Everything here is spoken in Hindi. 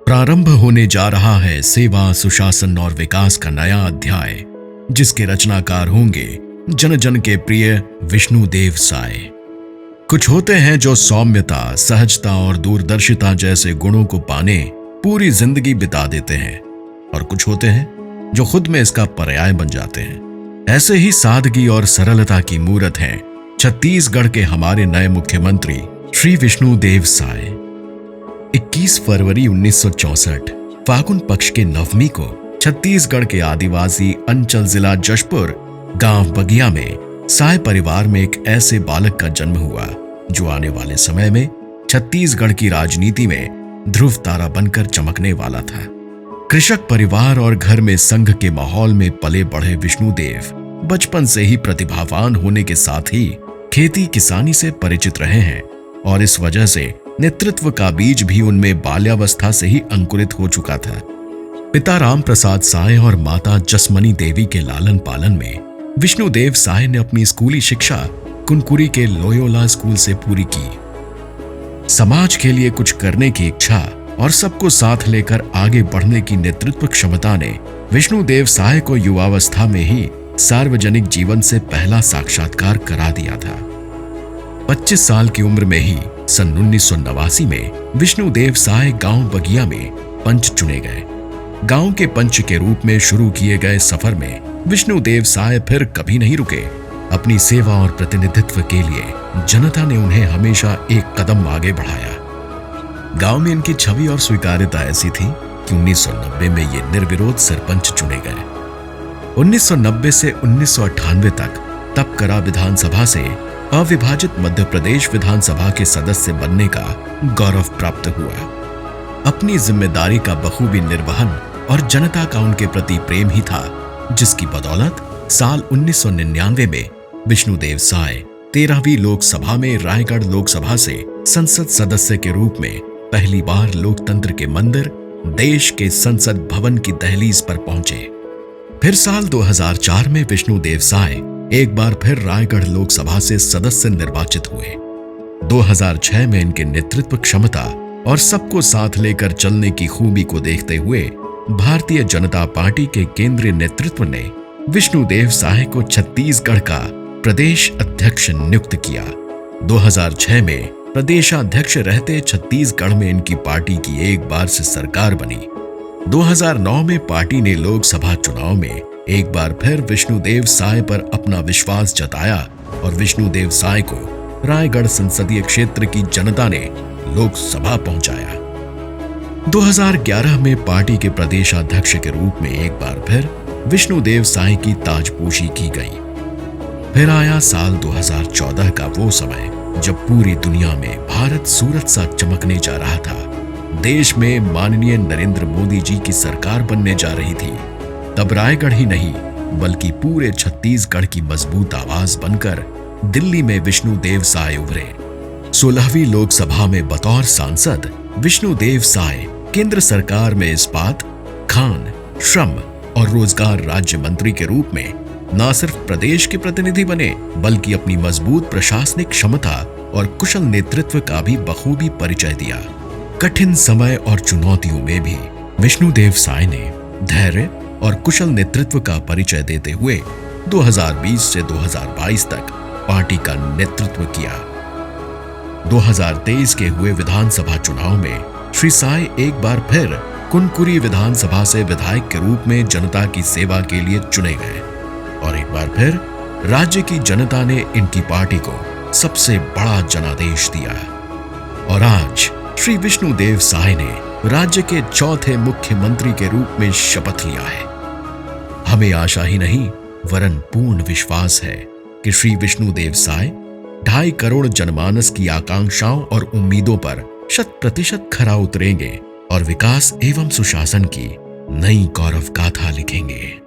प्रारंभ होने जा रहा है सेवा, सुशासन और विकास का नया अध्याय, जिसके रचनाकार होंगे जन जन के प्रिय विष्णुदेव साय। कुछ होते हैं जो सौम्यता, सहजता और दूरदर्शिता जैसे गुणों को पाने पूरी जिंदगी बिता देते हैं, और कुछ होते हैं जो खुद में इसका पर्याय बन जाते हैं। ऐसे ही सादगी और सरलता की मूरत हैं छत्तीसगढ़ के हमारे नए मुख्यमंत्री श्री विष्णुदेव साय। 21 फरवरी 1964 फागुन पक्ष के नवमी को छत्तीसगढ़ के आदिवासी अंचल जिला जशपुर गांव बगिया में साय परिवार में एक ऐसे बालक का जन्म हुआ जो आने वाले समय में छत्तीसगढ़ की राजनीति में ध्रुव तारा बनकर चमकने वाला था। कृषक परिवार और घर में संघ के माहौल में पले बढ़े विष्णुदेव बचपन से ही प्रतिभावान होने के साथ ही खेती किसानी से परिचित रहे हैं, और इस वजह से नेतृत्व का बीज भी उनमें बाल्यावस्था से ही अंकुरित हो चुका था। पिता राम प्रसाद साय और माता जसमनी देवी के लालन पालन में विष्णुदेव साय ने अपनी स्कूली शिक्षा कुनकुरी के लोयोला स्कूल से पूरी की। समाज के लिए कुछ करने की इच्छा और सबको साथ लेकर आगे बढ़ने की नेतृत्व क्षमता ने विष्णुदेव साय को युवावस्था में ही सार्वजनिक जीवन से पहला साक्षात्कार करा दिया था। 25 साल की उम्र में ही सन 1989 में विष्णुदेव साय गांव बगिया में पंच चुने गए। गांव के पंच के रूप में शुरू किए गए सफर में विष्णुदेव साय फिर कभी नहीं रुके। अपनी सेवा और प्रतिनिधित्व के लिए जनता ने उन्हें हमेशा एक कदम आगे बढ़ाया। गांव में इनकी छवि और स्वीकार्यता ऐसी थी कि 1990 में ये निर्विरोध सरपंच चुने गए। 1990 से 1998 तक तपकरा विधानसभा से अविभाजित मध्य प्रदेश विधानसभा के सदस्य बनने का गौरव प्राप्त हुआ। अपनी जिम्मेदारी का बखूबी निर्वहन और जनता का उनके प्रति प्रेम ही था, जिसकी बदौलत साल 1999 में विष्णुदेव साय 13वीं लोकसभा में रायगढ़ लोकसभा से संसद सदस्य के रूप में पहली बार लोकतंत्र के मंदिर देश के संसद भवन की दहलीज पर पहुंचे। फिर साल 2004 में विष्णुदेव साय एक बार फिर रायगढ़ लोकसभा से सदस्य निर्वाचित हुए। 2006 में इनके नेतृत्व क्षमता और सबको साथ लेकर चलने की खूबी को देखते हुए भारतीय जनता पार्टी के केंद्रीय नेतृत्व ने विष्णुदेव साय को छत्तीसगढ़ का प्रदेश अध्यक्ष नियुक्त किया। 2006 में प्रदेशाध्यक्ष रहते छत्तीसगढ़ में इनकी पार्टी की एक बार से सरकार बनी। 2009 में पार्टी ने लोकसभा चुनाव में एक बार फिर विष्णुदेव साय पर अपना विश्वास जताया और विष्णुदेव साय को रायगढ़ संसदीय क्षेत्र की जनता ने लोकसभा पहुंचाया। 2011 में पार्टी के प्रदेशाध्यक्ष के रूप में एक बार फिर विष्णुदेव साय की ताजपोशी की गई। फिर आया साल 2014 का वो समय जब पूरी दुनिया में भारत सूरज सा चमकने जा रहा था। देश में माननीय नरेंद्र मोदी जी की सरकार बनने जा रही थी। तब रायगढ़ ही नहीं बल्कि पूरे छत्तीसगढ़ की मजबूत आवाज बनकर दिल्ली में विष्णुदेव साय उभरे। 16वीं लोकसभा में बतौर सांसद विष्णुदेव साय केंद्र सरकार में इस्पात, खान, श्रम और रोजगार राज्य मंत्री के रूप में न सिर्फ प्रदेश के प्रतिनिधि बने बल्कि अपनी मजबूत प्रशासनिक क्षमता और कुशल नेतृत्व का भी बखूबी परिचय दिया। कठिन समय और चुनौतियों में भी विष्णुदेव साय ने धैर्य और कुशल नेतृत्व का परिचय देते हुए 2020 से 2022 तक पार्टी का नेतृत्व किया। 2023 के हुए विधानसभा चुनाव में श्री साय एक बार फिर कुनकुरी विधानसभा से विधायक के रूप में जनता की सेवा के लिए चुने गए, और एक बार फिर राज्य की जनता ने इनकी पार्टी को सबसे बड़ा जनादेश दिया। और आज श्री विष्णुदेव साय ने राज्य के चौथे मुख्यमंत्री के रूप में शपथ लिया है। हमें आशा ही नहीं वरन पूर्ण विश्वास है कि श्री विष्णुदेव साय 2.5 करोड़ जनमानस की आकांक्षाओं और उम्मीदों पर 100% खरा उतरेंगे और विकास एवं सुशासन की नई गौरव गाथा लिखेंगे।